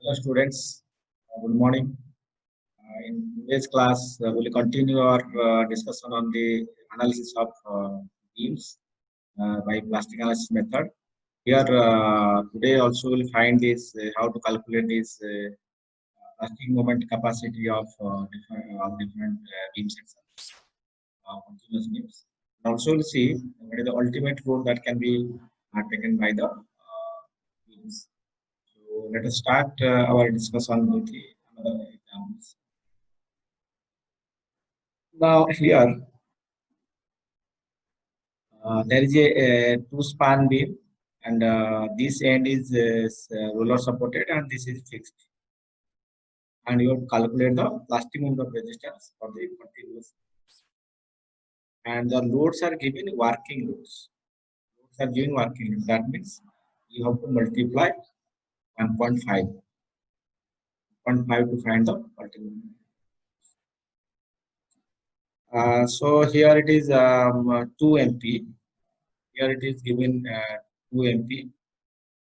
Hello students, good morning. In today's class, we'll continue our discussion on the analysis of beams by plastic analysis method. Here today also we'll find this how to calculate this plastic moment capacity of different beam sections, continuous beams. And also we'll see what is the ultimate load that can be taken by the beams. So let us start our discussion with the another examples. Now here there is a two span beam, and this end is roller supported and this is fixed. And you have to calculate the plastic moment of resistance for the continuous. And the loads are given working loads. Loads are given working loads. That means you have to multiply 1.5 to find the ultimate. So here it is 2 MP. Here it is given 2 MP,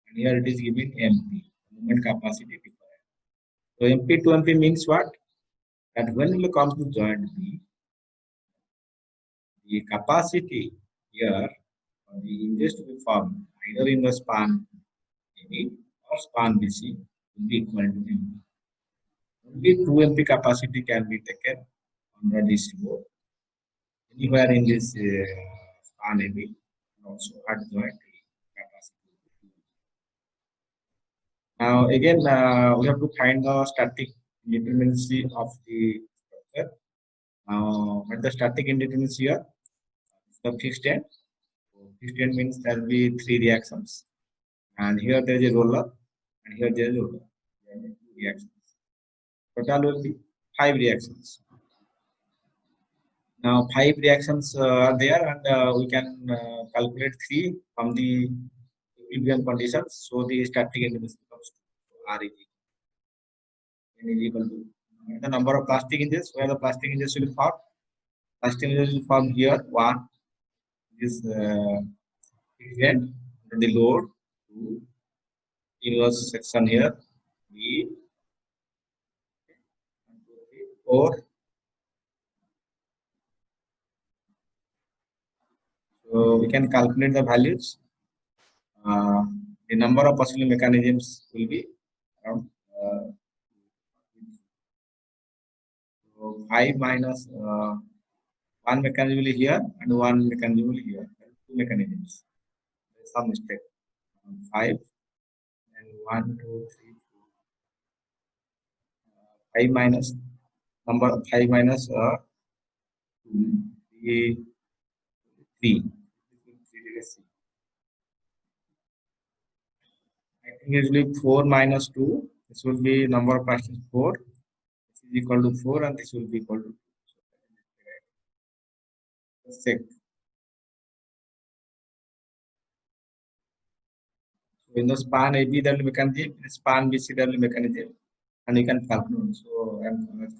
and here it is given MP, moment capacity difference. So MP to MP means what? That when it comes to joint B, the capacity here for the hinges to be formed either in the span AB or span BC will be equal to MP. Only 2 MP capacity can be taken under this load anywhere in this span AB, and also at joint capacity. Now again, we have to find the static indeterminacy of the structure. Now, what the static indeterminacy here? The fixed end. So fixed end means there will be 3 reactions, and here there is a roller, and here there is a roller. There are 2 reactions. Total will be 5 reactions. Now 5 reactions are there, and we can calculate 3 from the equilibrium conditions. So the static indeterminacy becomes R is equal to the number of plastic hinges. Where the plastic hinges will form? Plastic hinges will form here 1. This end the load 2 inverse section here B 4. So we can calculate the values. The number of possible mechanisms will be around 5 minus 1 mechanism will be here and 1 mechanism will be here. 2 mechanisms. There is some mistake. 5 and 1, 2, 3, 4. 5 minus number 5 minus 3. 3. I think it will be 4 minus 2. This will be number of passes 4. This is equal to 4, and this will be equal to 2. Let's check. So in the span AB, there will be mechanism. In span BC, there will be mechanism, and you can calculate. So that's correct.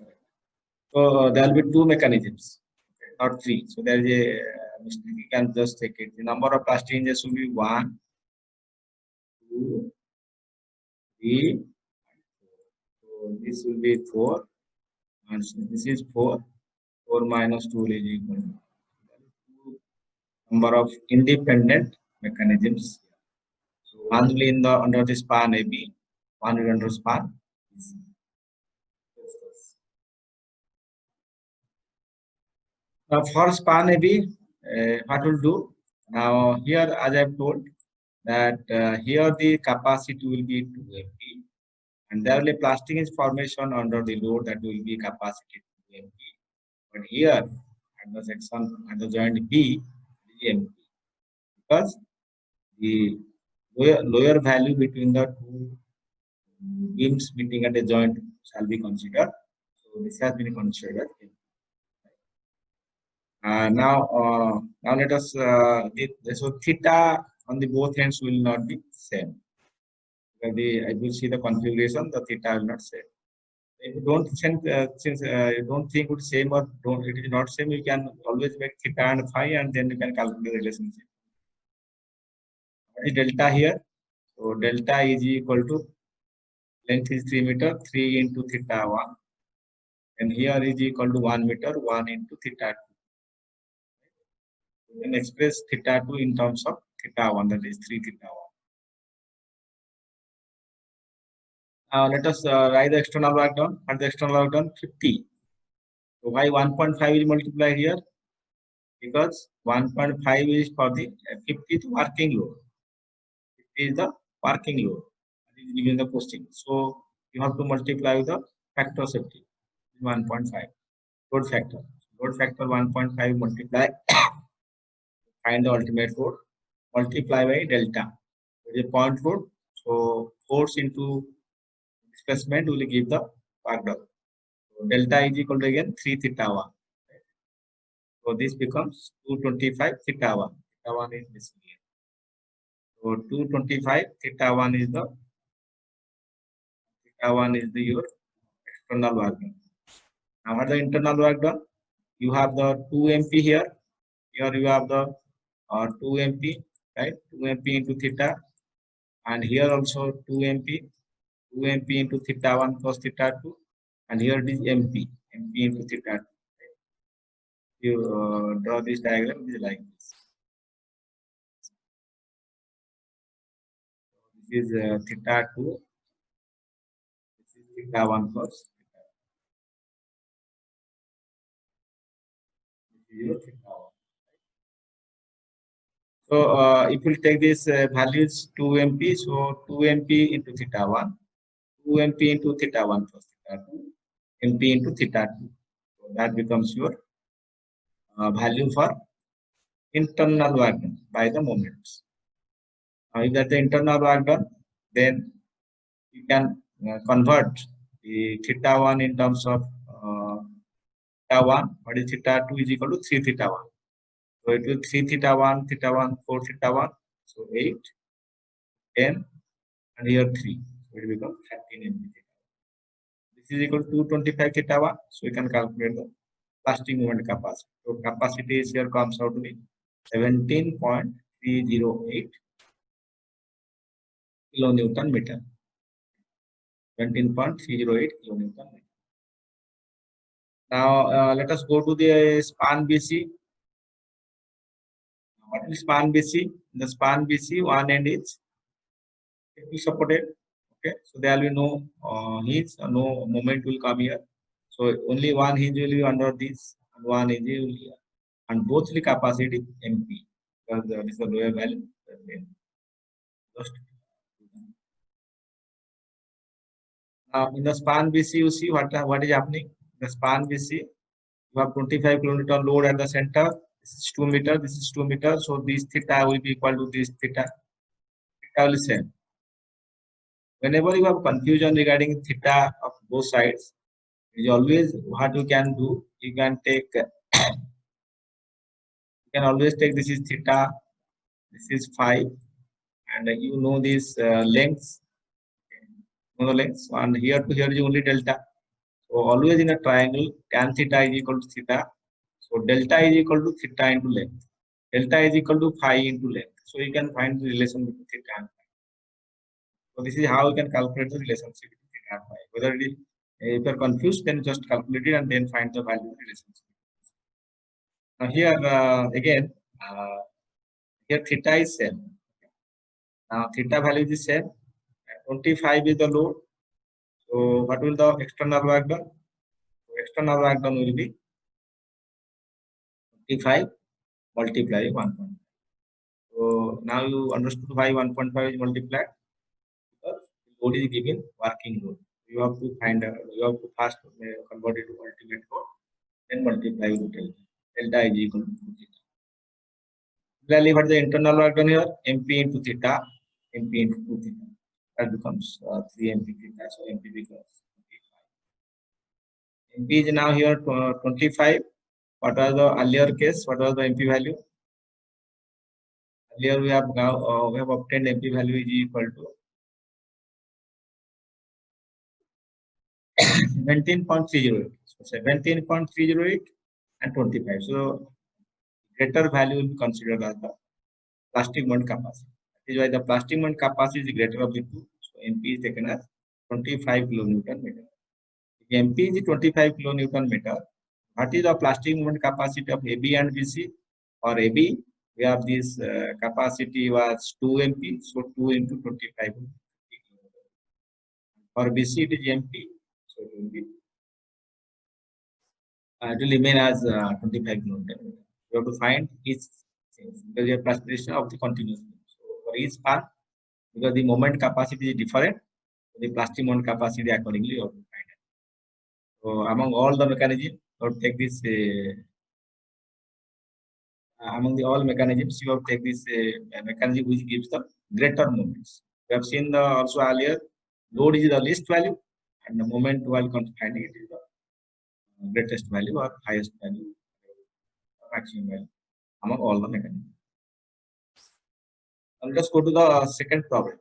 So there will be 2 mechanisms, not 3. So there is a mistake. You can just take it. The number of plastic hinges will be 1, 2, 3, 4. So this will be 4, and this is 4. 4 minus 2 is equal to number of independent mechanisms. So one will be in the under the span AB, one will under span BC. Now for span AB, what will do? Now here, as I have told, that here the capacity will be 2 MP, and there will be plastic hinge formation under the load that will be capacity 2 MP. But here at the section at the joint B is MP, because the lower value between the 2 beams meeting at a joint shall be considered. So this has been considered. Now let us so theta on the both ends will not be same. I will see the configuration. The theta will not same. If you don't since you don't think it's same or don't it is not same, you can always make theta and phi, and then you can calculate the relationship. What is delta here? So delta is equal to length is 3 meter, 3 into theta 1. And here is equal to 1 meter, 1 into theta 2. You can express theta 2 in terms of theta 1, that is 3 theta 1. Let us write the external work done. And the external work done 50. So why 1.5 is multiplied here? Because 1.5 is for the 50 is working load. 50 is the working load. That is given the question. So you have to multiply with the factor safety 1.5. Load factor. Load factor 1.5 multiply. Find the ultimate load. Multiply by delta. It is a point load. So force into displacement will give the work done. So delta is equal to again 3 theta 1. So this becomes 225 theta 1. Theta 1 is this here. So 225 theta 1 is the your external work done. Now what is the internal work done? You have the 2 MP here. Here you have the 2 MP, right? 2 MP into theta, and here also 2 MP. 2 MP into theta 1 plus theta 2, and here it is MP into theta 2. Right? You draw this diagram, it is like this. This is theta 2. This is theta 1 plus theta 2. This is your theta 1. So if we take this values 2 MP, so 2 MP into theta 1, 2 MP into theta 1 plus theta 2, MP into theta 2. So that becomes your value for internal work done by the moments. If that's the internal work done, then you can convert the theta 1 in terms of theta 1. What is theta 2 is equal to 3 theta 1. So it will 3 theta 1, 4 theta 1. So 8, 10, and here 3. So it becomes 13 MP. This is equal to 225 theta 1. So you can calculate the plastic movement capacity. So capacity is here comes out to be 17.308 kilonewton meter. 17.308 kilonewton meter. Now let us go to the span BC. What is span BC? The span BC one end is supported. Okay, so there will be no hinge, no moment will come here. So only one hinge will be under this, and one hinge will be here, and both the capacity MP because this is the lower value. Just now in the span BC, you see what is happening. The span BC, you have 25 kilonewton load at the center. This is 2 meter. This is 2 meter. So this theta will be equal to this theta. Theta will be same. Whenever you have confusion regarding theta of both sides, is always what you can do. You can take. You can always take this is theta. This is 5, and you know this lengths. Know the lengths, and here to here is only delta. So always in a triangle, tan theta is equal to theta. So delta is equal to theta into length. Delta is equal to phi into length. So you can find the relation between theta and phi. So this is how you can calculate the relationship between theta and phi. Whether it is, if you are confused, then just calculate it and then find the value of the relationship. Now here again, here theta is same. Now theta value is same. 25 is the load. So what will the external work done? So external work done will be 25 multiply 1.5. So now you understood why 1.5 is multiplied, because load is given working load. You have to find you have to first convert it to ultimate load, then multiply with delta. Delta is equal to theta. Similarly, what is the internal work done here? MP into theta, MP into 2 theta. That becomes 3 MP theta. So MP becomes 25. MP is now here 25. What was the earlier case? What was the MP value? Earlier we have now we have obtained MP value is equal to 17.308. So 17.308 and 25. So greater value will be considered as the plastic moment capacity. That is why the plastic moment capacity is greater of the two. So MP is taken as 25 kilonewton meter. If MP is 25 kilonewton meter, what is the plastic moment capacity of AB and BC? For AB, we have this capacity was 2 MP, so 2 into 25. For BC, it is MP, so it will remain as 25 kilonewton. We have to find each thing because we have classification of the continuous. So for each part, because the moment capacity is different, the plastic moment capacity accordingly you have to find it. So among all the mechanisms, you have to take this. Among the all mechanisms, you have to take this mechanism which gives the greater moments. We have seen the also earlier, load is the least value, and the moment while finding it is the greatest value or highest value, maximum value among all the mechanisms. Now let us go to the second problem.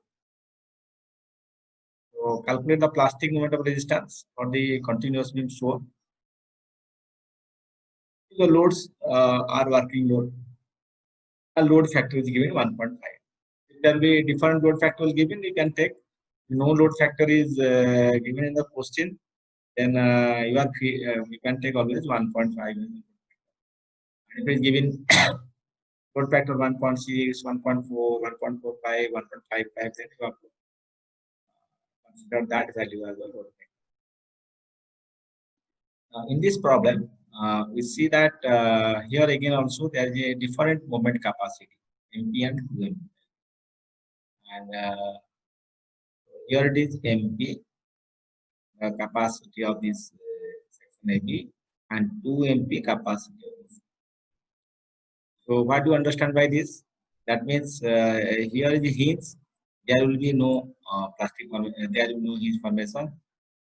So calculate the plastic moment of resistance for the continuous beam shown. The loads are working load. A load factor is given 1.5. If there will be different load factor given, you can take. No load factor is given in the question, then you can take always 1.5. And if it is given load factor 1.6, 1.4, 1.45, 1.55, then you have to consider that value as a load factor. In this problem, we see that here again also there is a different moment capacity, MP and 2MP. And here it is MP, the capacity of this section AB, and 2MP capacity of this. So what do you understand by this? That means here is the hinge, there will be no plastic formation, there will be no hinge formation.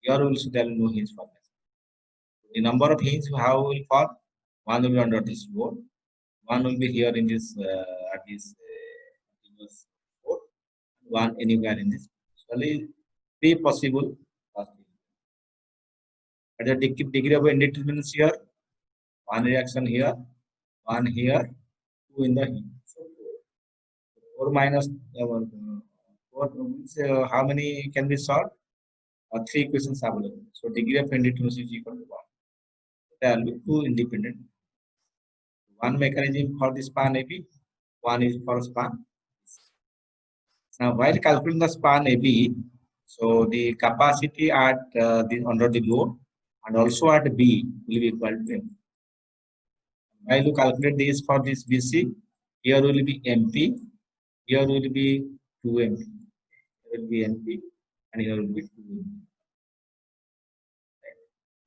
Here also there will be no hinge formation. The number of hinges how will form? One will be under this board, one will be here in this at this board, one anywhere in this. So only three possible. At the degree of indeterminacy here, one reaction here, one here, two in the hinge. So 4 minus 4 means how many can be solved? Three equations available. So degree of indeterminacy is equal to 1. There will be two independent. One mechanism for the span AB, one is for span. Now, while calculating the span AB, so the capacity at under the load and also at B will be equal to M. While you calculate this for this BC, here will be MP, here will be 2MP, here will be MP, and here will be 2MP.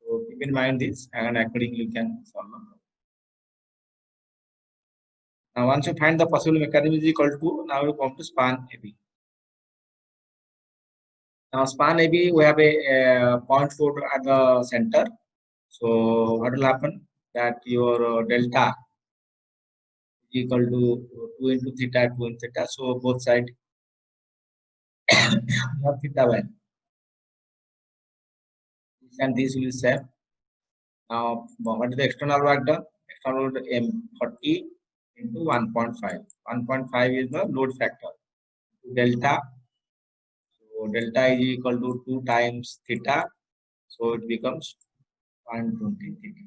So keep in mind this, and accordingly you can solve them. Now, once you find the possible mechanism is equal to, now you come to span AB. Now, span AB, we have a point load at the center. So, what will happen? That your delta is equal to 2 into theta, 2 into theta. So, both sides you have theta value. And this will be same. Now, what is the external work done? External load M40 into 1.5. 1.5 is the load factor. Delta. So, delta is equal to 2 times theta. So, it becomes 120 theta.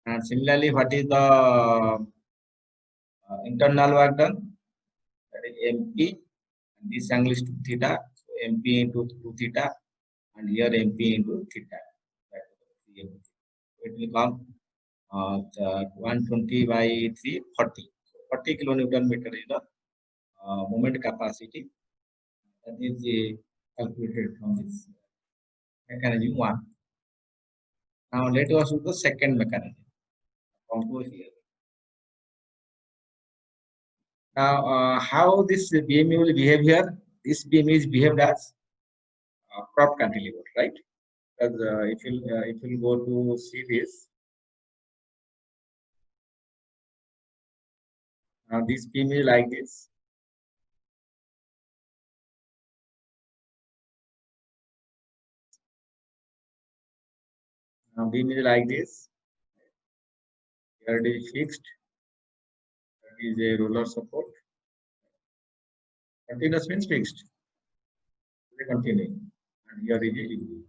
And similarly, what is the internal work done? That is MP. And this angle is 2 theta. So, MP into 2 theta. And here MP into theta. It will come 120 by 3, 40. So 40 kilonewton meter is the moment capacity. That is calculated from this mechanism 1. Now let us do the second mechanism. Compose here. Now how this BME will behave here? This BME is behaved as prop cantilever, right? Because if you go to see this, now this beam is like this. Now beam is like this. Here it is fixed. That is a roller support. Continuous means fixed. We continue. And here is a degree.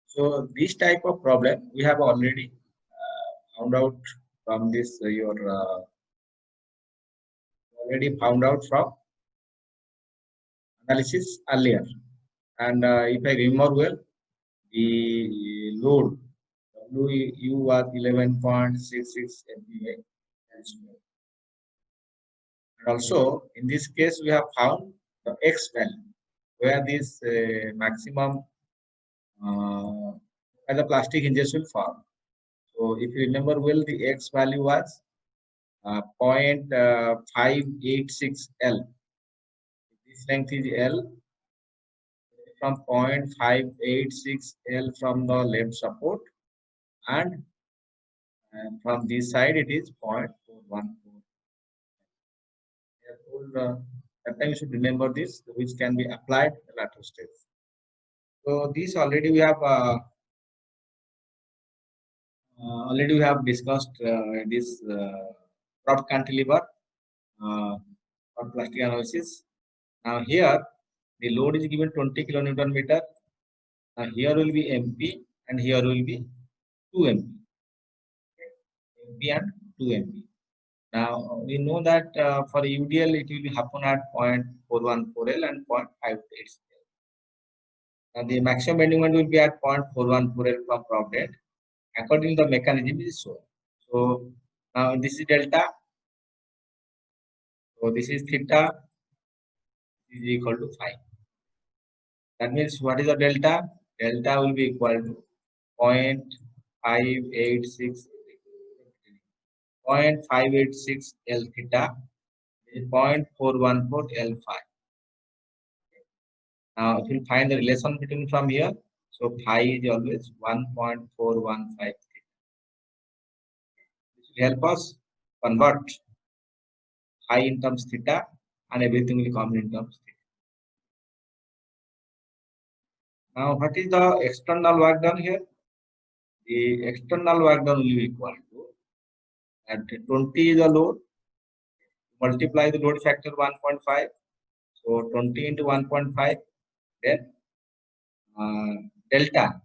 So this type of problem we have already found out from this already found out from analysis earlier. And if I remember well, the load WU was 11.66 MPa. And also in this case we have found the X value where this maximum where the plastic hinges will form. So if you remember well, the X value was 0.586 L. This length is L. From 0.586 L from the left support, and from this side it is 0.414. That time you should remember this, which can be applied at the later stage. So this already we have discussed this prop cantilever for plastic analysis. Now here the load is given 20 kilonewton meter. Now here will be MP and here will be 2 MP. MP and 2 MP. Now we know that for UDL it will be happen at 0.414 L and 0.58 L. Now the maximum bending moment will be at 0.414 L from prop dead. According to the mechanism is shown. So now this is delta. So this is theta is equal to 5. That means what is the delta? Delta will be equal to 0.586 L theta is 0.414 L phi. Now if you find the relation between from here, so phi is always 1.415. This will help us convert phi in terms theta and everything will come in terms theta. Now what is the external work done here? The external work done will be equal to at 20 is the load, multiply the load factor 1.5. So 20 into 1.5, then delta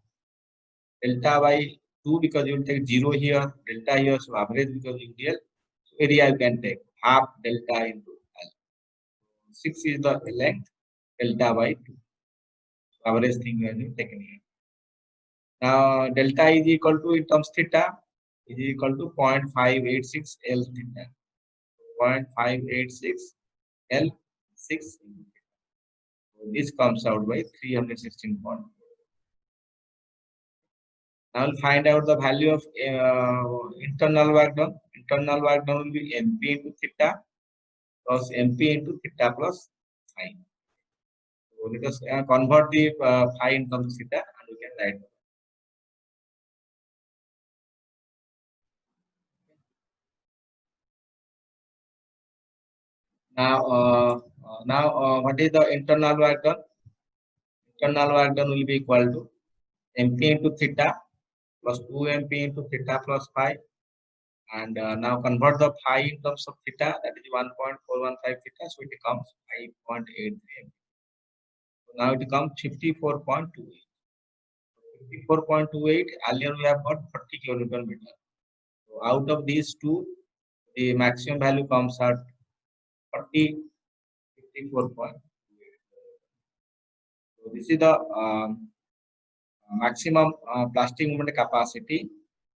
by 2 because you will take 0 here, delta here, so average because UDL. So area you can take half delta into L. 6 is the length, delta by 2. So average thing you have taken here. Now delta is equal to in terms theta is equal to 0.586 L theta. 0.586 L 6. So this comes out by 316.4. Now we'll find out the value of internal work done. Internal work done will be MP into theta plus MP into theta plus phi. So let us convert the phi in terms of theta and we can write. Now, what is the internal work done? Internal work done will be equal to MP into theta plus 2 MP into theta plus phi. And now convert the phi in terms of theta, that is 1.415 theta, so it becomes 5.83 MP. So now it becomes 54.28. 54.28, earlier we have got 40 kilonewton meter. So out of these two, the maximum value comes at 54.28. So this is the maximum plastic movement capacity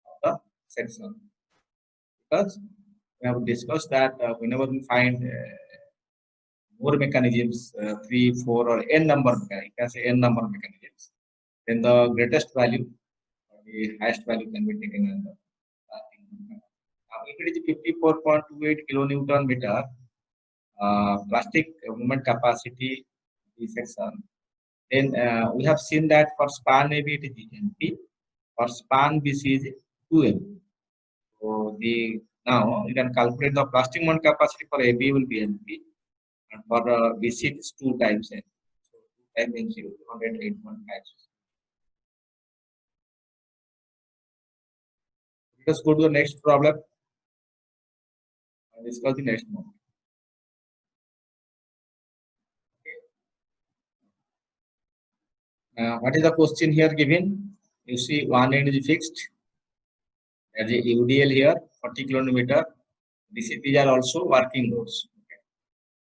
of the section. Because we have discussed that whenever we find more mechanisms, 3, 4, or n number, you can say n number mechanisms, then the greatest value, or the highest value can be taken in the plastic movement. Now, if it is 54.28 kilonewton meter plastic movement capacity section, then we have seen that for span AB it is MP, for span BC is 2MP. So now you can calculate the plastic movement capacity for AB will be MP, and for BC it is 2 times N. So 2 times N 0, 108.5. Let us go to the next problem and discuss the next one. What is the question here given? You see one end is fixed. There is a UDL here, 40 kilometer. These are also working loads. Okay.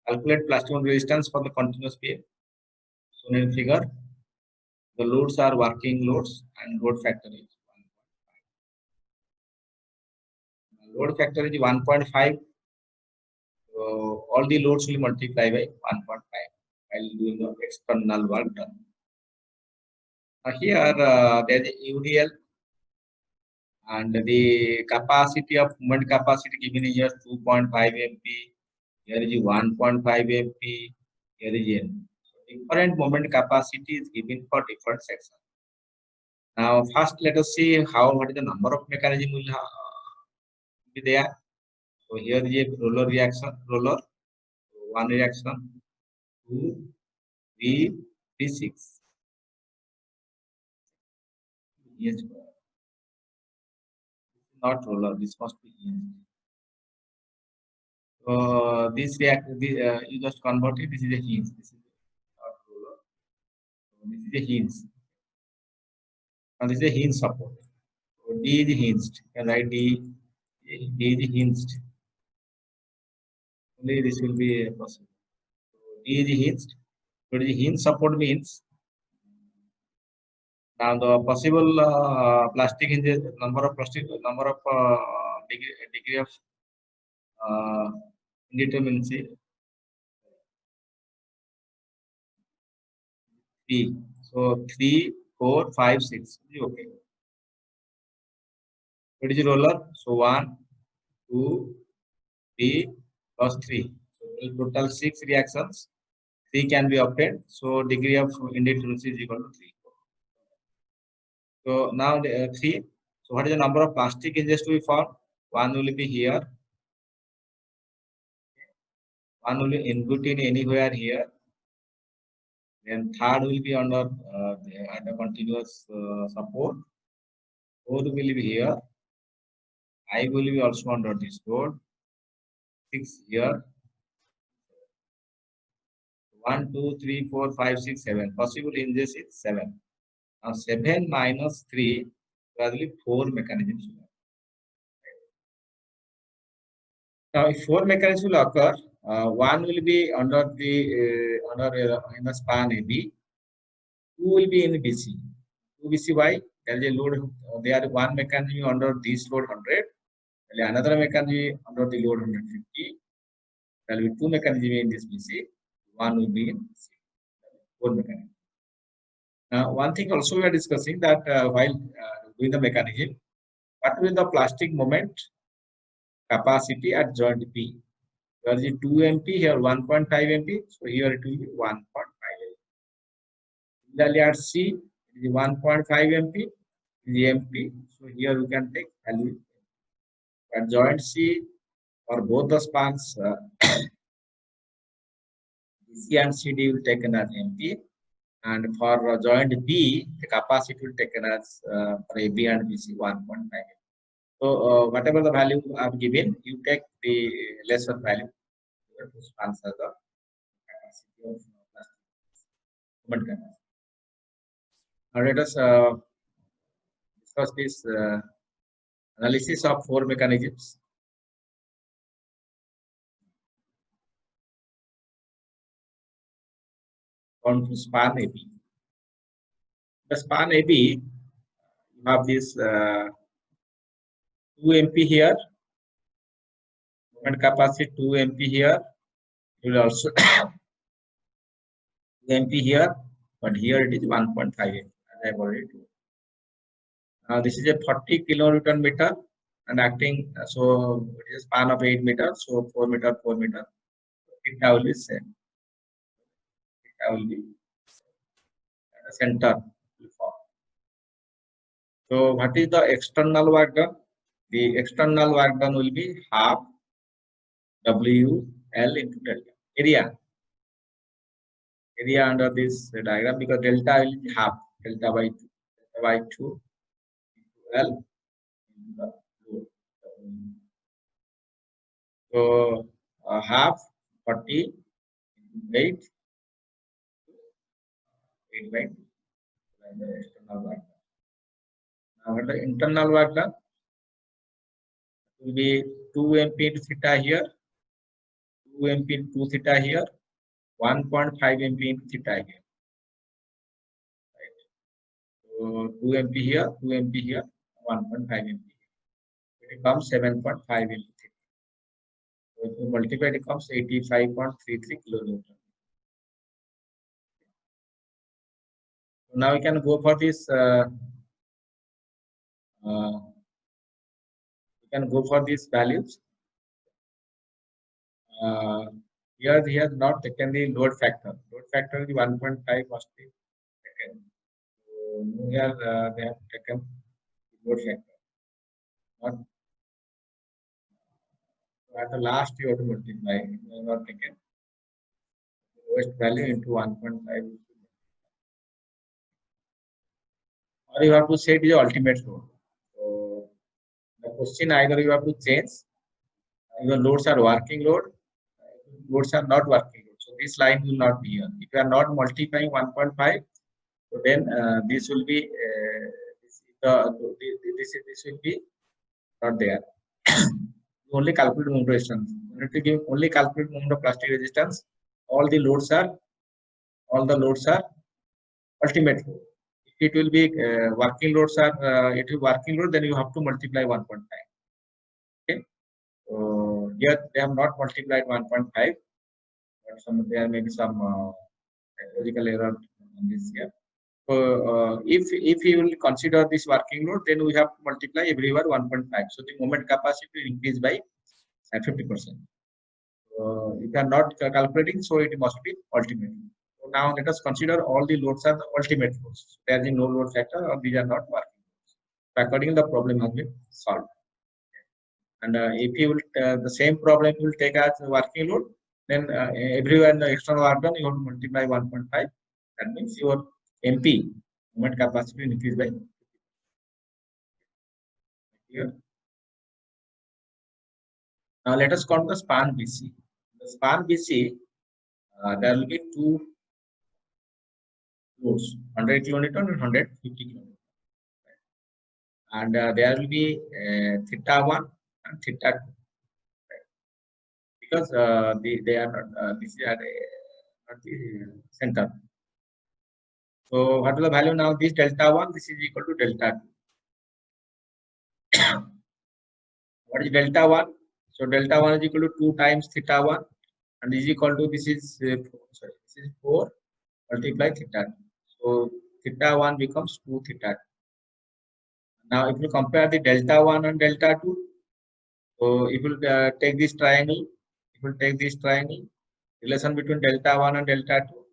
Calculate plastic resistance for the continuous beam. Shown in figure. The loads are working loads and load factor is 1.5. Load factor is 1.5. So all the loads will multiply by 1.5 while doing the external work done. Here there is UDL and the capacity of movement capacity given here 2.5 MP. Here is 1.5 MP. Here is N. So different moment capacity is given for different sections. Now first let us see what is the number of mechanism will be there. So here is a roller reaction, one reaction, 2, 3, 6. Yes, not roller. This must be hinged. This you just convert it. This is a hinge. This is not roller. So this is a hinge. And this is a hinge support. So D is hinged. You can write D. D is hinged. Only this will be possible. So D is hinged. So the hinge support means now the possible plastic hinges number of degree of indeterminacy 3. So 3, 4, 5, 6. Okay. What is the roller? So 1, 2, 3 plus 3. So total 6 reactions. 3 can be obtained. So degree of indeterminacy is equal to 3. So now the 3. So what is the number of plastic hinges to be formed? One will be here. One will be in between anywhere here. Then third will be under the continuous support. Fourth will be here. 5 will be also under this load. 6 here. 1, 2, 3, 4, 5, 6, 7. Possible hinges is 7. Now 7 minus 3, probably 4 mechanisms. Now if 4 mechanisms will occur, one will be under the in the span AB, 2 will be in BC. 2 BC why? There is a load. There is one mechanism under this load 100. There is another mechanism under the load 150. There will be 2 mechanisms in this BC. One will be in C. 4 mechanisms. Now, one thing also we are discussing that while doing the mechanism, what will the plastic moment capacity at joint B? There is 2 MP here, 1.5 MP. So here it will be 1.5 MP. Similarly at C, it is 1.5 MP. Is MP. So here you can take value. At joint C, for both the spans, C and CD will taken as MP. And for joint B, the capacity will taken as for AB and BC 1.5. So whatever the value I have given, you take the lesser value to answer the capacity of movement capacity. Now let us discuss this analysis of 4 mechanisms. On to span AB. The span AB, you have this 2 MP here, movement capacity 2 MP here. You will also 2 MP here, but here it is 1.5 MP, as I have already told. Now this is a 40 kilonewton meter and acting, so it is a span of 8 meters, so 4 meter, 4 meter. Theta will be same. Theta will be the center will form. So what is the external work done? The external work done will be half WL into delta. Area under this diagram, because delta will be half, delta by 2 into L into the load. So half 40 into 8 by 2. and the external work done. Now the internal work done will be 2 MP into theta here, 2 MP into 2 theta here, 1.5 MP into theta here. Right. So 2 MP here, 2 MP here, 1.5 MP here. It becomes 7.5 into theta. So if you multiply, it becomes 85.33 kilonewton. So now we can go for this. We can go for these values. Here he has not taken the load factor. Load factor is 1.5 must be taken. So here they have taken the load factor. Not at the last you have to multiply. You have not taken the lowest value into 1.5. Or you have to set the ultimate load. So the question either you have to change. Your loads are working load. Loads are not working load. So this line will not be here. If you are not multiplying 1.5, so then this will be this will be not there. Only calculate moment of resistance. You need to give only calculate moment of plastic resistance. All the loads are ultimate load. If it will be working loads are it will working load, then you have to multiply 1.5. Okay. So here they have not multiplied 1.5. But there may be some logical error on this here. So if you will consider this working load, then we have to multiply everywhere 1.5. So the moment capacity will increase by 50%. If you are not calculating, so it must be ultimate. So now let us consider all the loads are the ultimate loads. There is no load factor, or these are not working loads. So accordingly, the problem has been solved. And if you will the same problem you will take as working load, then everywhere in the external work done you have to multiply 1.5. That means your MP moment capacity will increase by here. Now let us count the span BC. The span BC, there will be two loads, 100 kilonewton and 150 kilonewton. Right. And there will be theta 1 and theta 2. Right. Because they are not, this is at not the center. So what is the value now? This delta 1, this is equal to delta 2. What is delta 1? So delta 1 is equal to 2 times theta 1 and is equal to this is 4 multiply theta 2. So theta 1 becomes 2 theta 2. Now if you compare the delta 1 and delta 2, so if you take this triangle, relation between delta 1 and delta 2,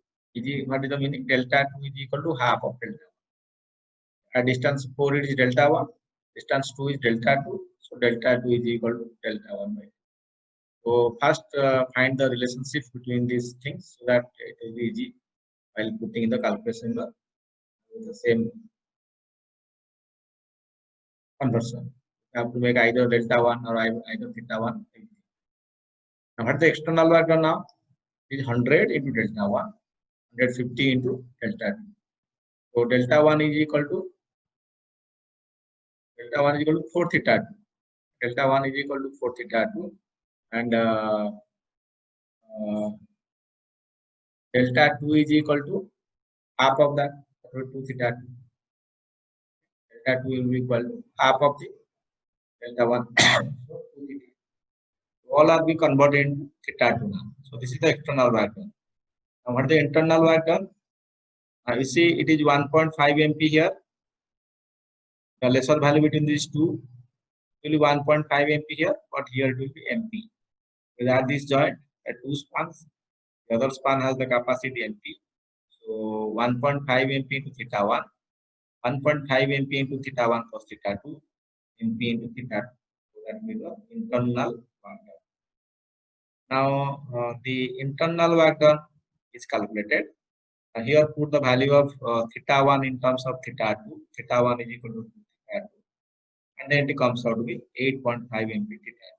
what is the meaning? Delta 2 is equal to half of delta 1. At distance 4 it is delta 1, distance 2 is delta 2, so delta 2 is equal to delta 1 by 2. So first find the relationship between these things so that it will be easy while putting in the calculation the same conversion. You have to make either delta 1 or either theta 1. Now what is the external work done now? It is 100 into delta 1, 150 into delta 2. So delta 1 is equal to 4 theta 2. Delta 1 is equal to 4 theta 2 and delta 2 is equal to half of that, 2 theta 2. Delta 2 will be equal to half of the delta 1. So 2 theta. All are being converted into theta 2 now. So this is the external work done. Now what is the internal work done? You see it is 1.5 MP here. The lesser value between these two will be 1.5 MP here, but here it will be MP. We'll add this joint at two spans. The other span has the capacity MP. So 1.5 MP into theta 1, 1.5 MP into theta 1 plus theta 2, MP into theta 2. So that will be the internal work done. Now the internal work done is calculated. Here put the value of theta 1 in terms of theta 2. Theta 1 is equal to 2 theta 2. And then it comes out to be 8.5 MP theta.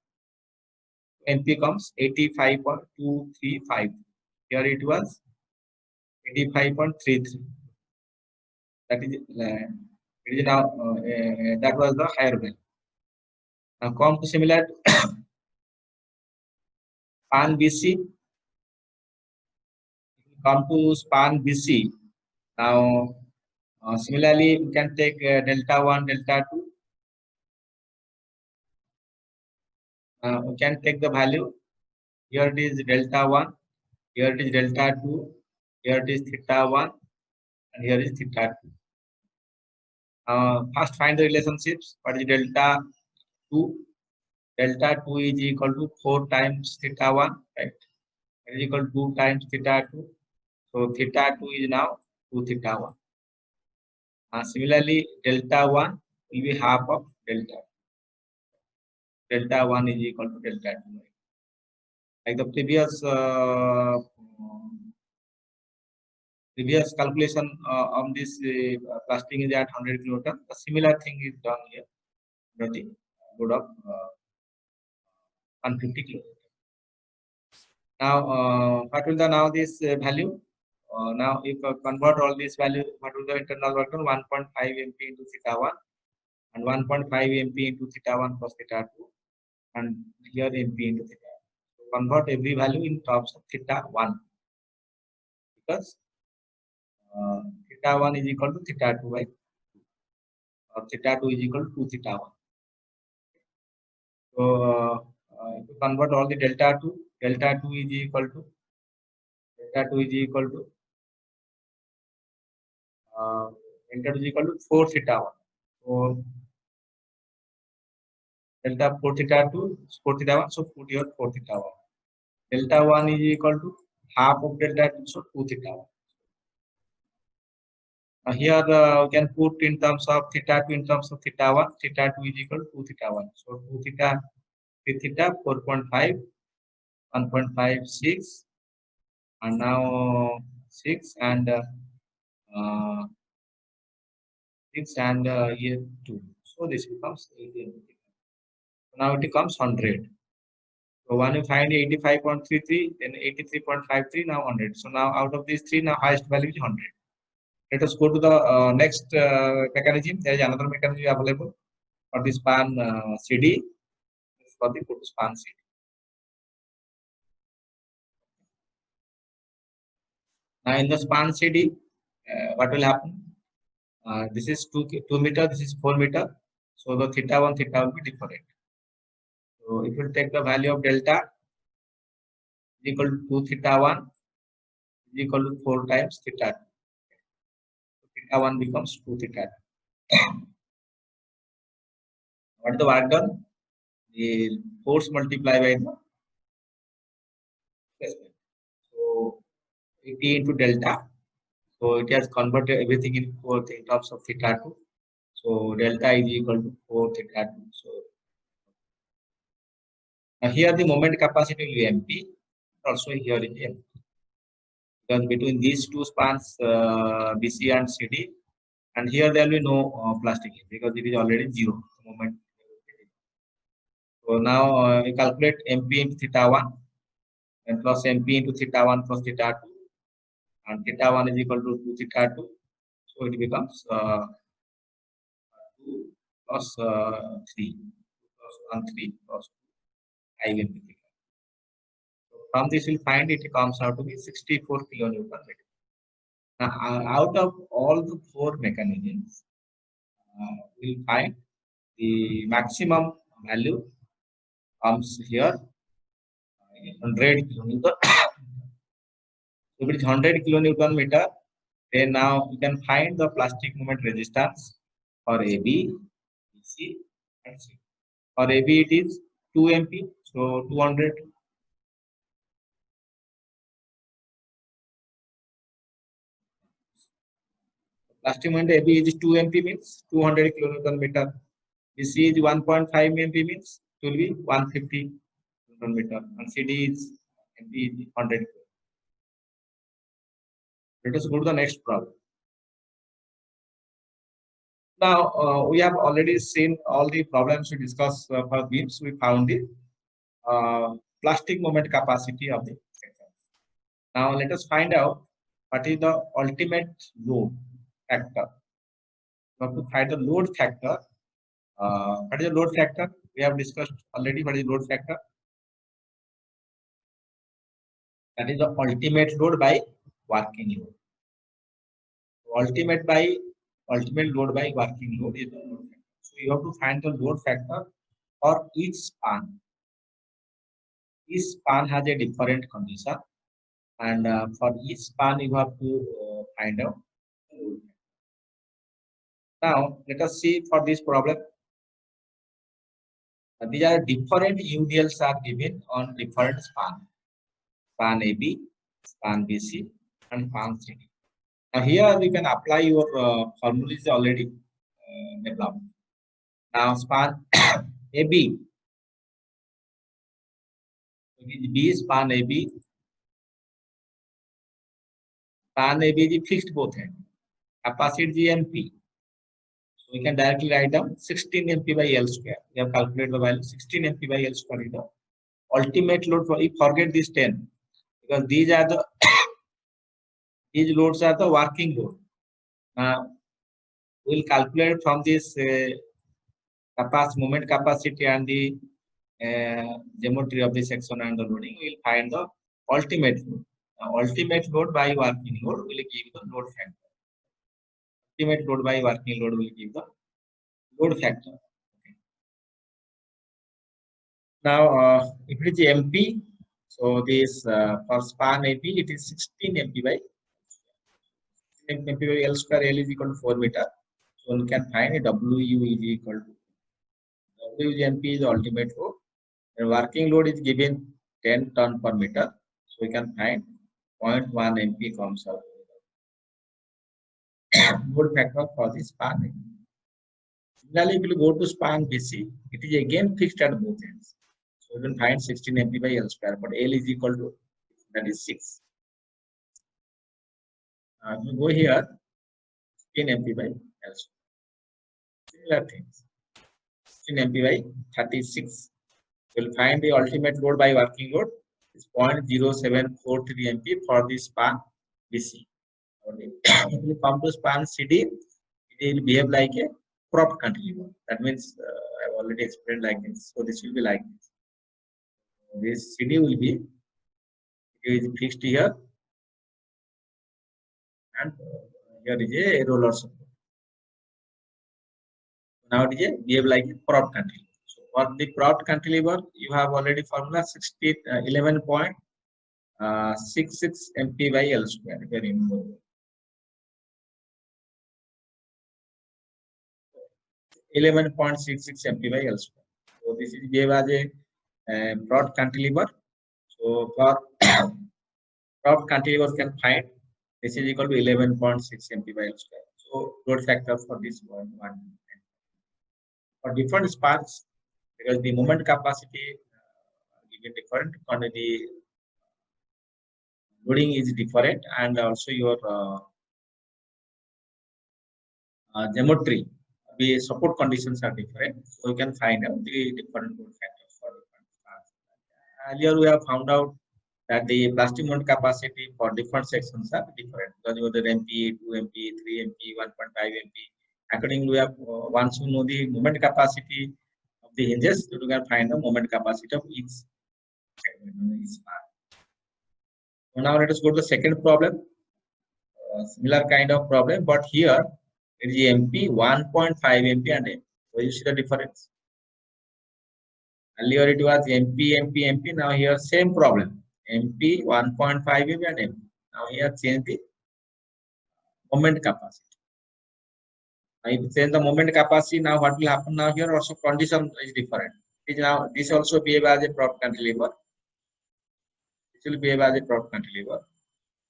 MP comes 85.235. Here it was 85.33. That is, it is now that was the higher value. Now come to similar span BC. Come to span BC. Now similarly, we can take delta 1, delta 2. We can take the value. Here it is delta 1, here it is delta 2, here it is theta 1, and here is theta 2. First find the relationships. What is delta 2? Delta 2 is equal to 4 times theta 1, right? It is equal to 2 times theta 2. So theta 2 is now 2 theta 1. Similarly, delta 1 will be half of delta. Delta 1 is equal to delta 2. Like the previous calculation on this plastic is at 100 kilonewton. A similar thing is done here. The load of 150 kilonewton. Now, what will the now this value? Now, if convert all this value, what will the internal work done? 1.5 MP into theta 1 and 1.5 MP into theta 1 plus theta 2, and here MP into theta. So convert every value in terms of theta 1, because theta 1 is equal to theta 2 by 2, or theta 2 is equal to 2 theta 1. So if you convert all the delta 2 is equal to delta 2 is equal to delta 2 is equal to 4 theta 1. So delta 4 theta 2 is 4 theta 1. So put here 4 theta 1. Delta 1 is equal to half of delta 2, so 2 theta 1. Here we can put in terms of theta 2 in terms of theta 1. Theta 2 is equal to 2 theta 1. So 2 theta, 3 theta, 4.5, 1.56, and now 6 and 6 and here 2. So this becomes 18. Now it becomes 100. So when you find 85.33, then 83.53, now 100. So now out of these three, now highest value is 100. Let us go to the next mechanism. There is another mechanism available for the span CD. For the put span CD. Now in the span CD, what will happen? This is 2 meter, this is 4 meter. So the theta 1, theta will be different. So if you take the value of delta is equal to 2 theta 1 is equal to 4 times theta 2. So theta 1 becomes 2 theta 2. What is the work done? The force multiplied by the displacement. So 80 into delta. So it has converted everything in terms of theta 2. So delta is equal to 4 theta 2. So here the moment capacity will be MP. Also here is MP. Because between these two spans, BC and CD, and here there will be no plastic because it is already 0 the moment. So now we calculate MP into theta 1 and plus MP into theta 1 plus theta 2, and theta 1 is equal to 2 theta 2. So it becomes 2 plus 3 plus 1 3 plus 5 MP. So from this we'll find it comes out to be 64 kilonewton meter. Now out of all the 4 mechanisms, we'll find the maximum value comes here 100 kilonewton. If it is 100 kilonewton meter, then now you can find the plastic moment resistance for AB, BC, and C. For AB it is 2 MP, so 200. Plastic moment AB is 2 MP means 200 kilonewton meter. BC is 1.5 MP means it will be 150 kilonewton meter, and CD is MP is 100. Let us go to the next problem. Now we have already seen all the problems we discussed for beams. We found the plastic moment capacity of the section. Now let us find out what is the ultimate load factor You have to find the load factor. What is the load factor? We have discussed already. What is load factor? That is the ultimate load by working load. Ultimate load by working load is the load factor. So you have to find the load factor for each span. Each span has a different condition, and for each span you have to find out the load factor. Now let us see for this problem. These are different UDLs are given on different span. Span AB, span BC, and span CD. Now here we can apply your formulas already developed. Now span AB, B span AB. Span AB is fixed both ends. Capacity is MP. So we can directly write down 16 MP by L square. We have calculated the value 16 MP by L square is the ultimate load for. If forget this 10, because these are the these loads are the working load. Now we'll calculate from this moment capacity and the geometry of the section and the loading. We'll find the ultimate load. Now, ultimate load by working load will give the load factor. Ultimate load by working load will give the load factor. Okay. Now, if it is MP, so this for span AP, it is 16 MP by L square. L is equal to 4 meter. So we can find a WU is equal to W is MP is the ultimate load. And working load is given 10 ton per meter. So we can find 0.1 MP comes out. Load factor for the span. Similarly, if you go to span BC, it is again fixed at both ends. So you can find 16 MP by L square, but L is equal to, that is 6. You go here, 16 MP by L square. Similar things. 16 MP by 36. You will find the ultimate load by working load is 0.0743 MP for the span BC. If you come to span CD, it will behave like a prop cantilever. That means I have already explained like this. So this will be like this. This CD will be, it is fixed here, and here is a roller support. Now it is a behave like a prop cantilever. So for the prop cantilever, you have already formula 11.66 MP by L square. If you remember. 11.66 MP by L square. So this is gave as a prop cantilever. So for prop cantilever can find this is equal to 11.6 MP by L square. So load factor for this one. For different spans, because the moment capacity given different, and the loading is different, and also your geometry, the support conditions are different. So you can find out the different load factors for different spans. Earlier we have found out that the plastic moment capacity for different sections are different. Because you have the MP, 2 MP, 3 MP, 1.5 MP. Accordingly, we have once you know the moment capacity of the hinges, you can find the moment capacity of each segment. So now let us go to the second problem. Similar kind of problem, but here it is MP 1.5 MP and MP. So you see the difference. Earlier it was MP, MP, MP. Now here same problem. MP 1.5 MP and MP. Now here change the moment capacity. If you change the moment capacity, now what will happen now here also condition is different. It is now this also behave as a prop cantilever. This will behave as a prop cantilever.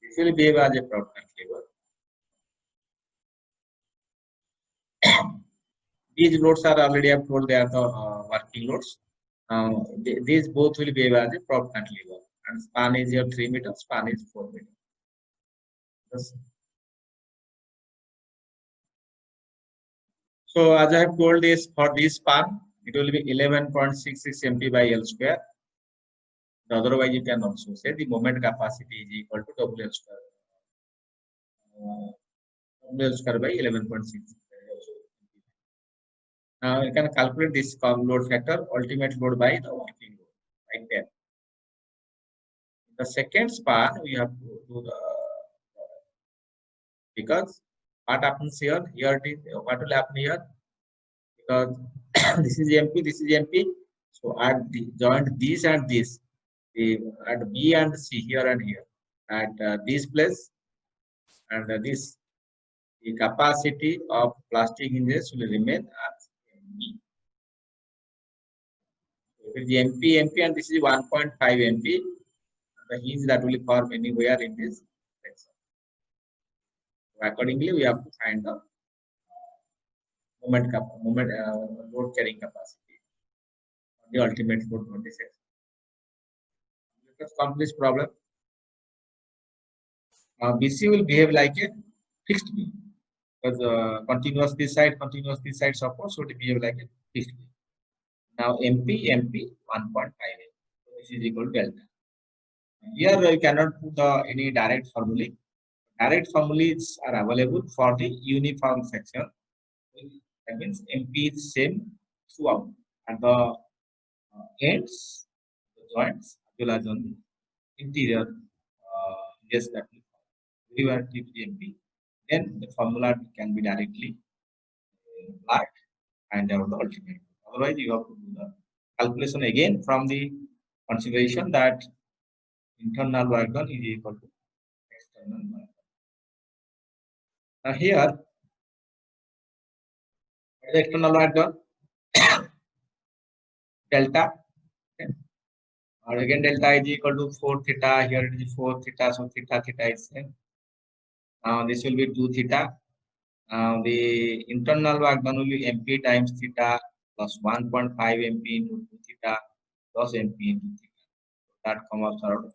This will behave as a prop cantilever. These loads are already I have told they are the working loads. These both will behave as a prop cantilever. And span is your 3 meters, span is 4 meters. Yes. So as I have told this for this span, it will be 11.66 MP by L square. Otherwise, you can also say the moment capacity is equal to WL square. WL square by 11.66. Now you can calculate this load factor, ultimate load by the working load, right there. The second span we have to do the, because what happens here? Here it is, what will happen here? Because this is MP, this is MP. So add the joint this and this. The add B and C here and here. At this place and this, the capacity of plastic hinges will remain as MP. It is MP, and this is 1.5 MP. The hinge that will form anywhere in this section. So accordingly, we have to find the load carrying capacity, the ultimate load for this section. Let us complete this problem. BC will behave like a fixed beam because continuous this side support, so it will behave like a fixed beam. Now MP 1.5. So this is equal to delta. Here you cannot put any direct formulae. Direct formulas are available for the uniform section. That means MP is same throughout at the ends, the joints, as well as on the interior. Yes, that will everywhere keep the MP. Then the formula can be directly applied and out the ultimate. Otherwise, you have to do the calculation again from the consideration that internal work done is equal to external work done. Now here, what is the external work done? Delta. Okay. Or again, delta is equal to 4 theta. Here it is 4 theta, so theta is same. Now this will be 2 theta. Now the internal work done will be MP times theta plus 1.5 MP into 2 theta plus MP into theta. That comes out to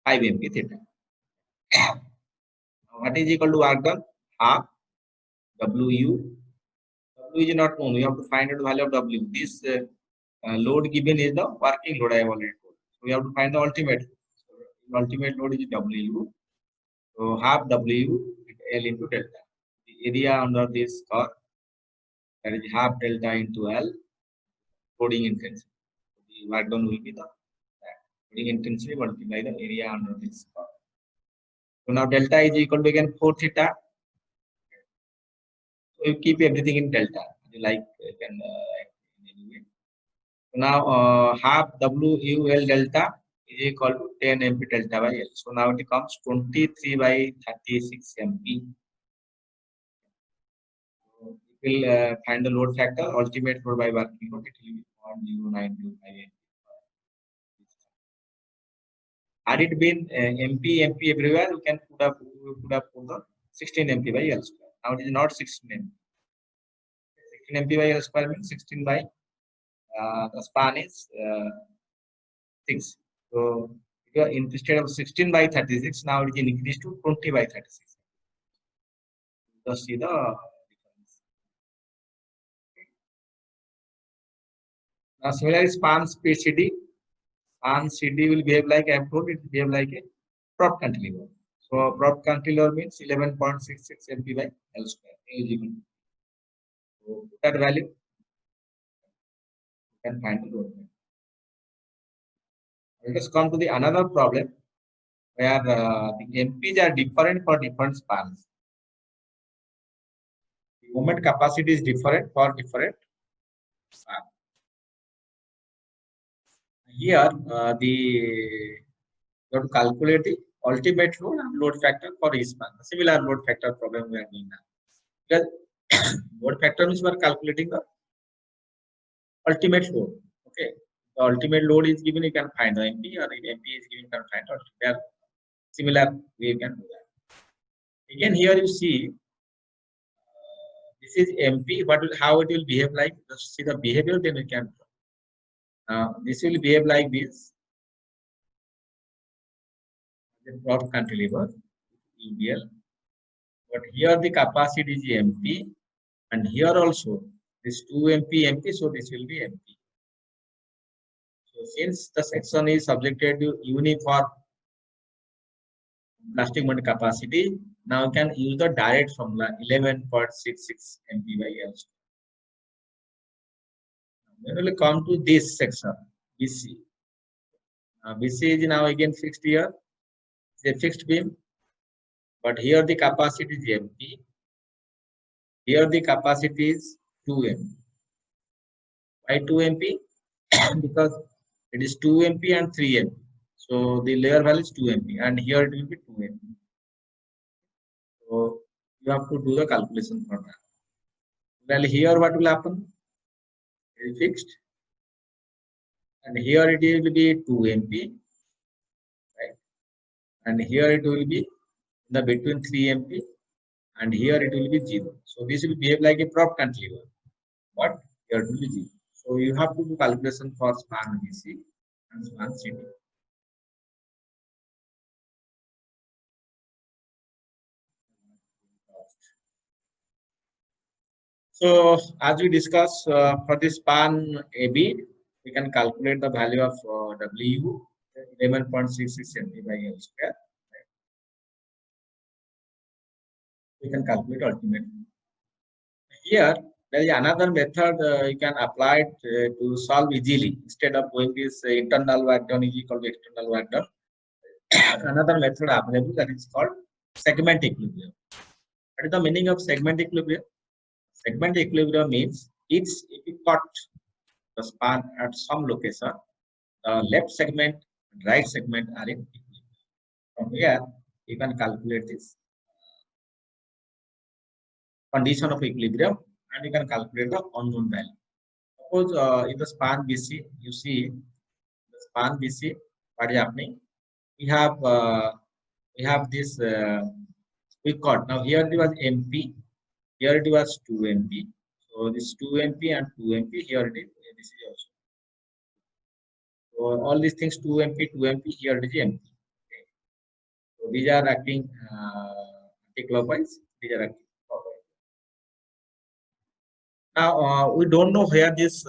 5 MP theta. What is equal to work done? Half WU. W is not known. We have to find out the value of W. This load given is the working load I have already told. So we have to find the ultimate. So the ultimate load is W. So half W L into delta. The area under this curve, that is half delta into L, loading intensity. So the work done will be the loading intensity multiplied by the area under this curve. So now delta is equal to again 4 theta. So you keep everything in delta. Like you can anyway. So now half WUL delta is equal to 10 MP delta by L. So now it becomes 23 by 36 MP. So it will find the load factor, ultimate load by working load, it will be 0.0925 MP. Had it been MP everywhere, you can put up the 16 MP by L square. Now it is not 16 MP. 16 MP by L square means 16 by the span is 6. So instead of 16 by 36, now it is increased to 20 by 36. Just see the difference. Now similarly, span speed CD. Span CD will behave like I have told, it will behave like a prop cantilever. So prop cantilever means 11.66 MP by L square. So that value you can find the load. Let us come to the another problem where the MPs are different for different spans. The moment capacity is different for different spans. Here, you have to calculate the ultimate load and load factor for each span. The similar load factor problem we are doing now. Because load factor means we are calculating the ultimate load. Okay, the ultimate load is given, you can find the MP, or if MP is given, you can find out. They are similar, we can do that. Again, here you see this is MP. How it will behave like? Just see the behavior, then we can. This will behave like this. The prop cantilever, UBL. But here the capacity is MP, and here also this 2 MP, so this will be MP. So since the section is subjected to uniform plastic molding capacity. Now you can use the direct formula 11.66 MB by L square. When we will come to this section, BC. BC is now again fixed here. It's a fixed beam, but here the capacity is MP. Here the capacity is 2M. Why 2MP? Because it is 2MP and 3M. So the layer value is 2MP, and here it will be 2MP. So you have to do the calculation for that. Well, here what will happen? It is fixed, and here it will be 2MP, right? And here it will be in the between 3MP, and here it will be 0. So this will behave like a prop cantilever, but here it will be 0. So you have to do calculation for span BC and span CD. So as we discussed for the span AB, we can calculate the value of W 11.66 cm by L square. We can calculate ultimately. Here there is another method you can apply it to solve easily instead of doing this internal work done is equal to external work done. Another method available that is called segment equilibrium. What is the meaning of segment equilibrium? Segment equilibrium means if you cut the span at some location, the left segment and right segment are in equilibrium. From here, you can calculate this condition of equilibrium and you can calculate the unknown value. Suppose in the span BC, you see the span BC, what is happening? We have this we cut. Now here it was MP, here it was 2MP. So this 2MP and 2MP, here it is, this is also. So all these things 2MP, 2MP, here it is MP. Okay. So these are acting anti-clockwise, these are acting clockwise. Now we don't know where this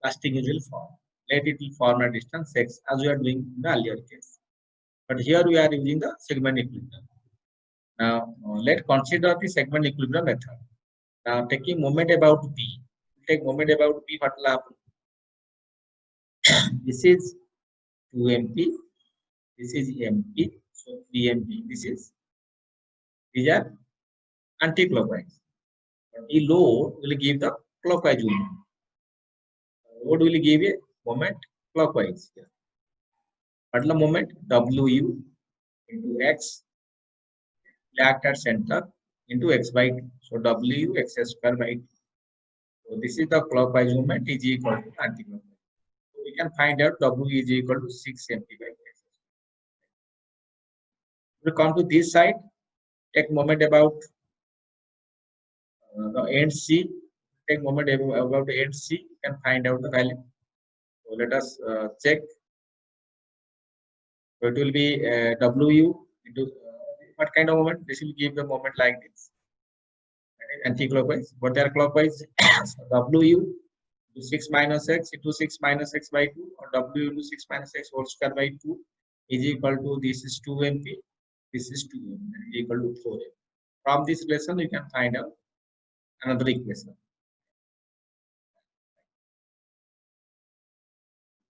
plastic will form. Let it will form at distance x as we are doing in the earlier case. But here we are using the segment equilibrium. Now let's consider the segment equilibrium method. Now taking moment about P. Take moment about P, what will happen? This is 2MP, this is MP, so 3MP, these are anti-clockwise. The load will give the clockwise movement. Load will give a moment clockwise. What is the moment? W into x act at center into x by 2. So W x square by 2. So this is the clockwise movement is equal to anti-clockwise. So we can find out W is equal to 6 MP by x. We come to this side, take moment about the end C, take moment about the end C, you can find out the value. So let us check. So it will be W into what kind of moment? This will give the moment like this. Anti-clockwise, but they are clockwise. So W to 6 minus x into 6 minus x by 2, or W into 6 minus x whole square by 2 is equal to, this is 2MP, this is 2M, is equal to 4M. From this relation, you can find out another equation.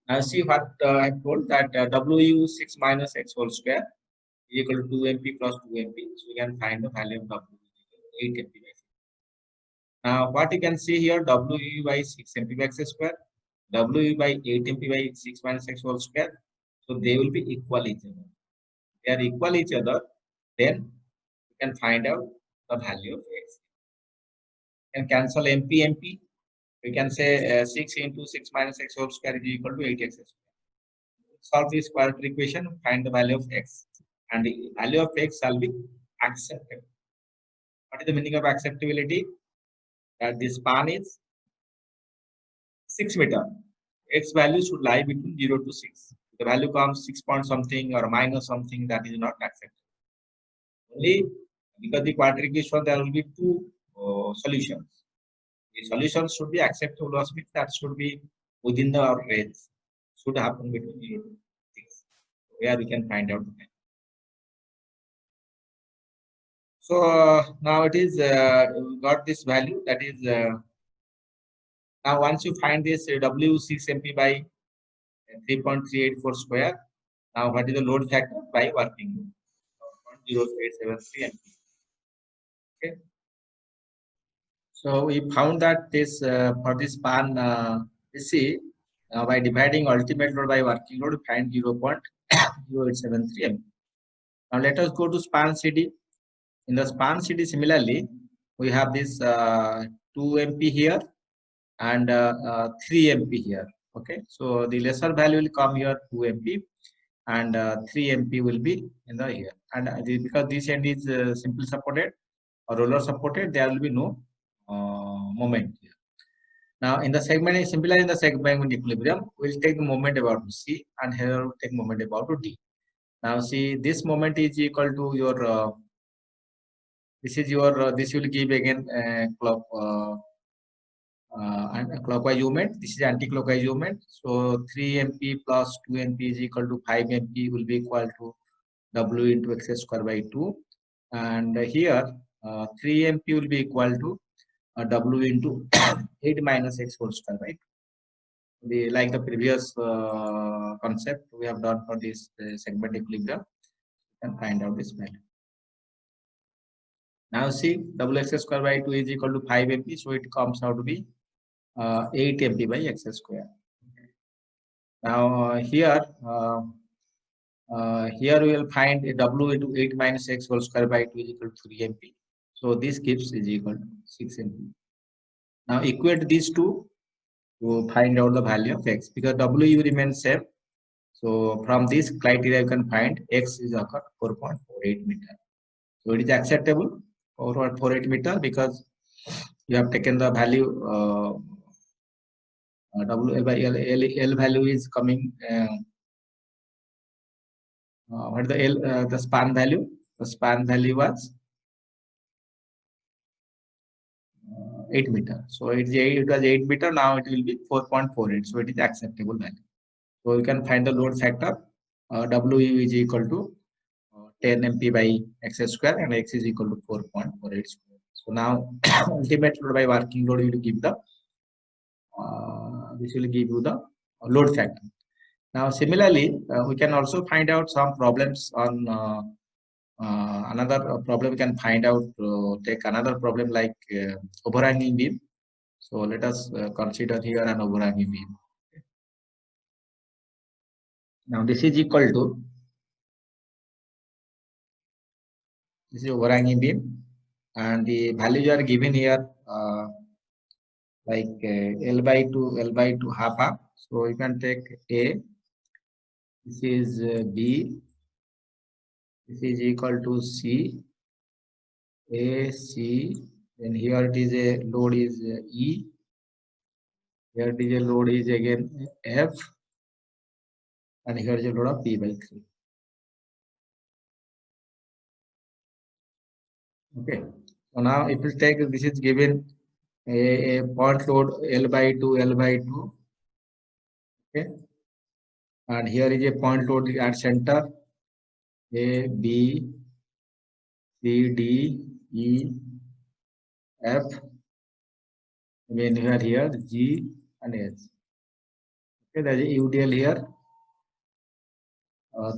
Now see what I have told, that W 6 minus x whole square is equal to 2MP plus 2MP. So we can find the value of W 8MP by 6. Now what you can see here, W by 6MP by x square, W by 8MP by 6 minus x whole square. So they will be equal each other. They are equal each other, then you can find out the value of x. You can cancel MP, MP. We can say 6 into 6 minus x whole square is equal to 8x square. Solve this quadratic equation, find the value of x. And the value of x shall be acceptable. What is the meaning of acceptability? That this span is 6 meter. X value should lie between 0 to 6. The value comes 6 point something or minus something, that is not acceptable. Only because the quadratic equation there will be two solutions. The solution should be acceptable, that should be within the range, should happen between 0 to 6. where we can find out. So now it is we got this value, that is now once you find this W6 MP by 3.384 square. Now what is the load factor by working load? 0.0873 MP. Okay. So we found that this for this span DC by dividing ultimate load by working load, find 0.0873 MP. Now let us go to span CD. In the span CD, similarly, we have this 2 MP here and 3 MP here. Okay, so the lesser value will come here 2 MP and 3 MP will be in the here. And because this end is simple supported or roller supported, there will be no moment here. Now in the segment, similar in the segment equilibrium, we'll take the moment about to C and here we'll take moment about to D. Now see, this moment is equal to your this is your this will give again clockwise movement. This is anti-clockwise movement. So 3 MP plus 2 MP is equal to 5 MP will be equal to W into x square by 2. And here 3 MP will be equal to W into 8 minus x whole square by 2. Like the previous concept we have done for this segment equilibrium, and find out this value. Now see, Wx square by 2 is equal to 5 MP, so it comes out to be 8 MP by x square. Now here we will find a W into 8 minus x whole square by 2 is equal to 3 MP. So this gives is equal to 6 MP. Now equate these two to find out the value of x, because W remains same. So from this criteria you can find x is occur 4.48 meter. So it is acceptable 4.48 meter because you have taken the value W by L value is coming. What is the L? The span value? The span value was 8 meter. So it was 8 meter. Now it will be 4.48. So it is acceptable value. So you can find the load factor. W is equal to 10 MP by x square and x is equal to 4.48 square. So now ultimate load by working load will give the this will give you the load factor. Now similarly, we can also find out some problems on another problem. We can find out take another problem like overhanging beam. So let us consider here an overhanging beam. Now this is equal to this is overhanging beam, and the values are given here like L by 2 half half. So you can take A. This is B. This is equal to C. A, C. Then here it is a load is E. Here it is a load is again F. And here is a load of P by 3. Okay. So now if you take this is given a point load L by 2. Okay. And here is a point load at center A, B, C, D, E, F. Again here G and H. Okay, there is a UDL here.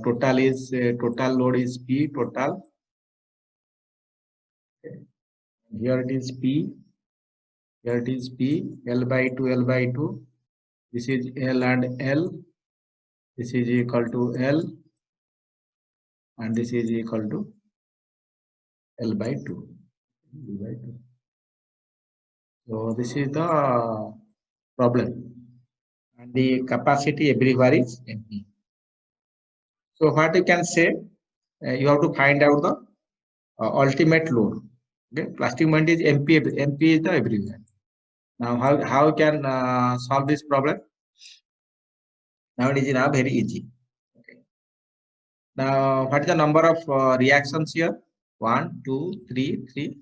Total load is P total. Okay. Here it is P. Here it is P. L by 2. This is L and L. This is equal to L. And this is equal to L by 2. So this is the problem. And the capacity everywhere is empty. So what you can say, you have to find out the ultimate load. Okay, plastic moment is MP. MP is the everywhere. Now how you can solve this problem? Now it is now very easy. Okay. Now what is the number of reactions here? 1, 2, 3, 3.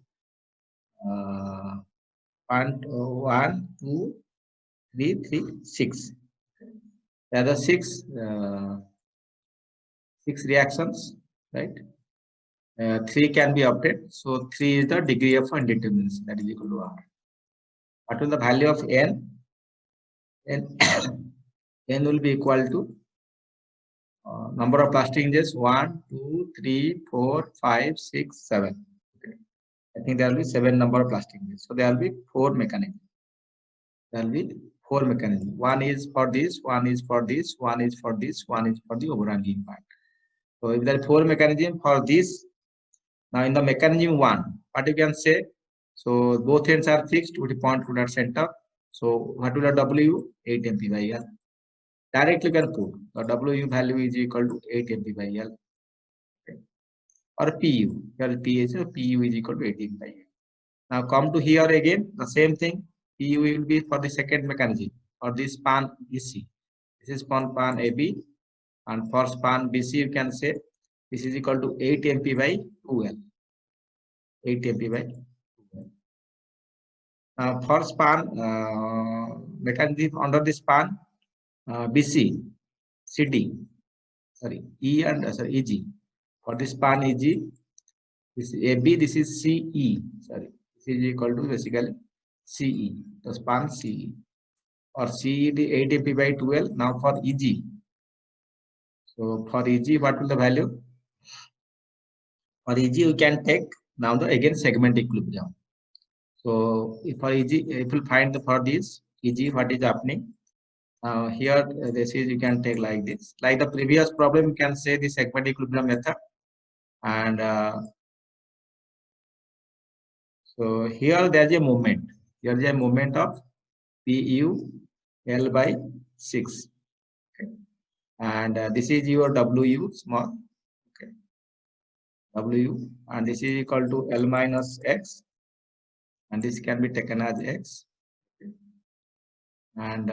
1, 2, 3, 3, 6. The other 6 6 reactions, right? 3 can be obtained. So 3 is the degree of indeterminacy, that is equal to R. What will the value of N? N will be equal to number of plastic hinges 1, 2, 3, 4, 5, 6, 7. Okay. I think there will be 7 number of plastic hinges. So there will be 4 mechanisms. There will be 4 mechanisms. One is for this, one is for this, one is for this, one is for the overhanging part. So if there are 4 mechanisms for this, now in the mechanism 1, what you can say? So both ends are fixed with a point to that center. So what will the W? 8 MP by L. Directly you can put the W value is equal to 8 MP by L. Okay. Or PU. Here PU is equal to 18 by L. Now come to here again, the same thing. PU will be for the second mechanism or this span BC. This is span AB, and for span BC you can say this is equal to 8 MP by 2L. 8 MP by 2L. For span mechanism under the span BC, CD, sorry, E and EG. For this span EG, this is AB, this is CE. Sorry, this is equal to basically CE. The span CE or CED 8 MP by 12. Now for EG. So for EG, what will the value? For EG, you can take now the again segment equilibrium. So if for EG, if you find the for this EG, what is happening? Here this is you can take like this. Like the previous problem, you can say the segment equilibrium method. And so here there is a moment. Here is a moment of PU L by 6. Okay. And this is your WU small. Okay. W, and this is equal to L minus X. And this can be taken as X. Okay. And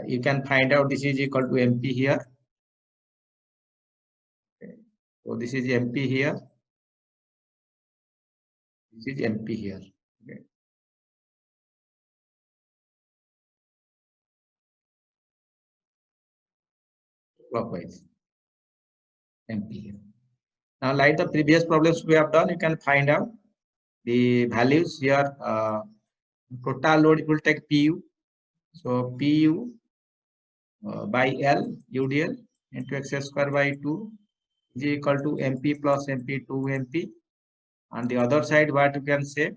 you can find out this is equal to MP here. Okay. So this is MP here. This is MP here. Okay. Clockwise. MP here. Now, like the previous problems we have done, you can find out the values here. Total load will take PU. So PU by L UDL into x square by 2 is equal to MP plus MP 2 MP. On the other side, what you can say,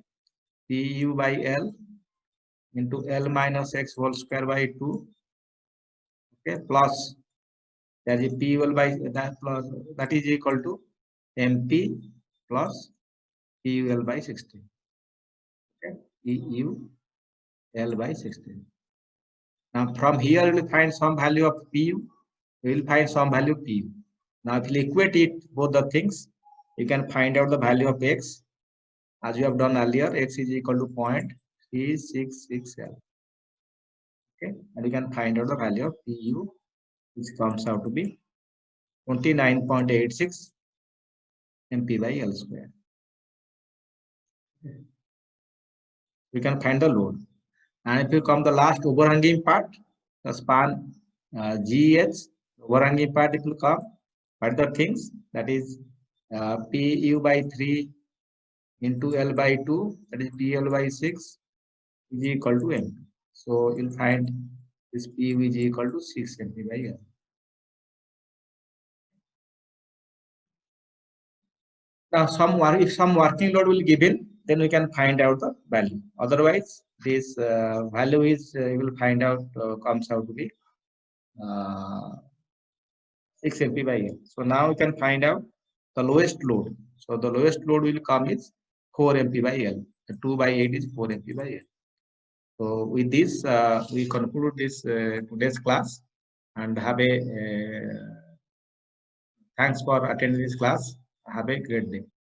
PU by L into L minus x whole square by 2. Okay, plus there is PUL by that plus that is equal to MP plus PUL by 16. Okay, PUL by 16. Now from here you will find some value of PU. We will find some value of PU. Now if you equate it both the things, you can find out the value of X as you have done earlier. X is equal to 0.366L. Okay, and you can find out the value of PU, which comes out to be 29.86 MP by L square. Okay. We can find the load. And if you come the last overhanging part, the span GH, overhanging part, it will come. But the things that is PU by 3 into L by 2, that is PL by 6 is equal to MP. So you'll find this PU is equal to 6 MP by L. Now if some working load will given, then we can find out the value. Otherwise, this value is you will find out comes out to be 6 MP by L. So now we can find out the lowest load. So the lowest load will come is 4 MP by L. The 2 by 8 is 4 MP by L. So with this, we conclude this today's class, and have a thanks for attending this class. Have a great day.